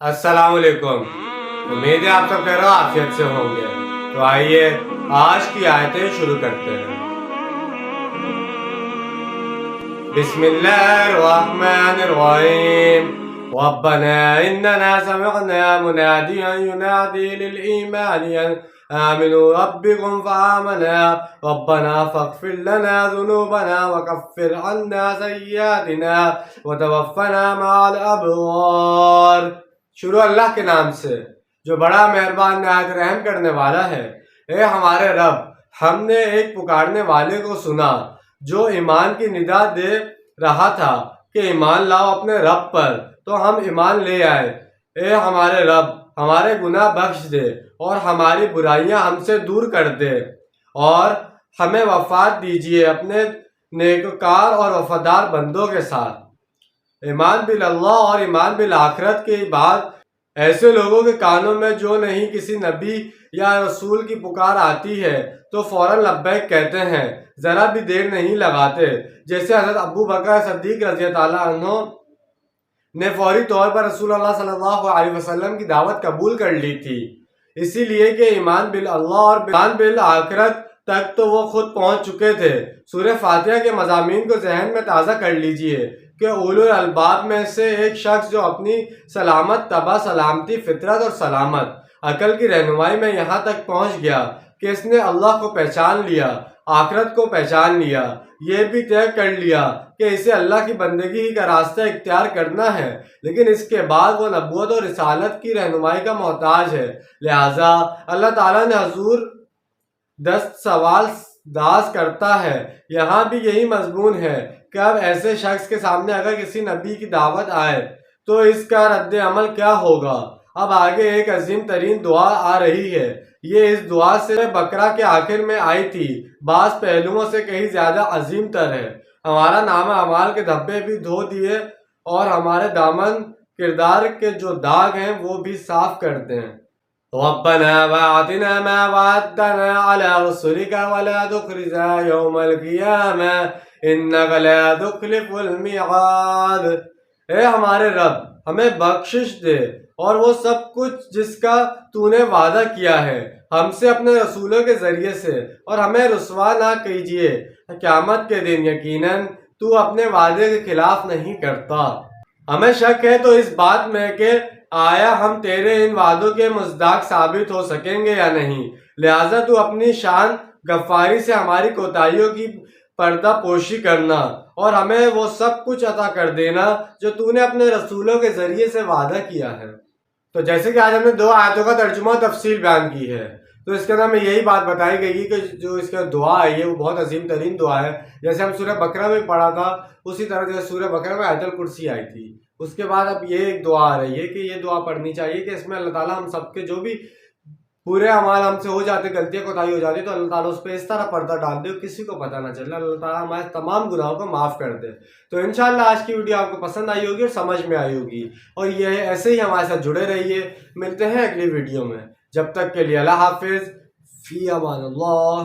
السلام علیکم۔ امید ہے آپ سب خیر و عافیت سے ہوں گے۔ تو آئیے آج کی آیتیں شروع کرتے ہیں۔ بسم اللہ الرحمن الرحیم۔ ربنا اننا سمعنا منادیا ینادی للایمان ان آمنوا ربکم فآمنا ربنا فاغفر لنا ذنوبنا وکفر عنا سیئاتنا وتوفنا مع الابرار۔ شروع اللہ کے نام سے جو بڑا مہربان نہایت رحم کرنے والا ہے۔ اے ہمارے رب، ہم نے ایک پکارنے والے کو سنا جو ایمان کی ندا دے رہا تھا کہ ایمان لاؤ اپنے رب پر، تو ہم ایمان لے آئے۔ اے ہمارے رب، ہمارے گناہ بخش دے اور ہماری برائیاں ہم سے دور کر دے، اور ہمیں وفات دیجیے اپنے نیکوکار اور وفادار بندوں کے ساتھ۔ ایمان باللہ اور ایمان بالآخرت کی بات ایسے لوگوں کے کانوں میں جو نہیں کسی نبی یا رسول کی پکار آتی ہے تو فوراً لبیک کہتے ہیں، ذرا بھی دیر نہیں لگاتے، جیسے حضرت ابو بکر صدیق رضی اللہ عنہ نے فوری طور پر رسول اللہ صلی اللہ علیہ وسلم کی دعوت قبول کر لی تھی، اسی لیے کہ ایمان باللہ اور ایمان بالآخرت تک تو وہ خود پہنچ چکے تھے۔ سورہ فاتحہ کے مضامین کو ذہن میں تازہ کر لیجئے کہ اولو الالباب میں سے ایک شخص جو اپنی سلامت طبع، سلامتی فطرت اور سلامت عقل کی رہنمائی میں یہاں تک پہنچ گیا کہ اس نے اللہ کو پہچان لیا، آخرت کو پہچان لیا، یہ بھی طے کر لیا کہ اسے اللہ کی بندگی ہی کا راستہ اختیار کرنا ہے، لیکن اس کے بعد وہ نبوت اور رسالت کی رہنمائی کا محتاج ہے۔ لہٰذا اللہ تعالیٰ نے حضور دست سوال داز کرتا ہے۔ یہاں بھی یہی مضمون ہے کہ اب ایسے شخص کے سامنے اگر کسی نبی کی دعوت آئے تو اس کا رد عمل کیا ہوگا۔ اب آگے ایک عظیم ترین دعا آ رہی ہے۔ یہ اس دعا سے بقرہ کے آخر میں آئی تھی، بعض پہلوؤں سے کہیں زیادہ عظیم تر ہے۔ ہمارا نامہ اعمال کے دھبے بھی دھو دیے اور ہمارے دامن کردار کے جو داغ ہیں وہ بھی صاف کر دیں۔ ربنا وآتنا ما وعدتنا على رسلك ولا تخزنا يوم القيامة انك لا تخلف الميعاد۔ اے ہمارے رب، ہمیں بخشش دے اور وہ سب کچھ جس کا تو نے وعدہ کیا ہے ہم سے اپنے رسولوں کے ذریعے سے، اور ہمیں رسوا نہ کیجیے قیامت کے دن، یقیناً تو اپنے وعدے کے خلاف نہیں کرتا۔ ہمیں شک ہے تو اس بات میں کہ آیا ہم تیرے ان وعدوں کے مصداق ثابت ہو سکیں گے یا نہیں، لہٰذا تو اپنی شان غفاری سے ہماری کوتاہیوں کی پردہ پوشی کرنا اور ہمیں وہ سب کچھ عطا کر دینا جو تو نے اپنے رسولوں کے ذریعے سے وعدہ کیا ہے۔ تو جیسے کہ آج ہم نے 2 آیتوں کا ترجمہ و تفصیل بیان کی ہے، تو اس کے اندر میں یہی بات بتائی گئی کہ جو اس کا دعا ہے یہ وہ بہت عظیم ترین دعا ہے۔ جیسے ہم سورہ بقرہ میں پڑھا تھا اسی طرح جیسے سورہ بقرہ میں آیت الکرسی آئی تھی، اس کے بعد اب یہ ایک دعا آ رہی ہے کہ یہ دعا پڑھنی چاہیے کہ اس میں اللہ تعالیٰ ہم سب کے جو بھی پورے اعمال ہم سے ہو جاتے، غلطیاں کوتاہی ہو جاتی، تو اللہ تعالیٰ اس پہ اس طرح پردہ ڈال دے کسی کو پتہ نہ چلے، اللہ تعالیٰ ہمارے تمام گناہوں کو معاف کر دے۔ تو انشاءاللہ آج کی ویڈیو آپ کو پسند آئی ہوگی اور سمجھ میں آئی ہوگی، اور یہ ایسے ہی ہمارے ساتھ جڑے رہیے۔ ملتے ہیں اگلی ویڈیو میں، جب تک کے لیے اللہ حافظ، فی امان اللہ۔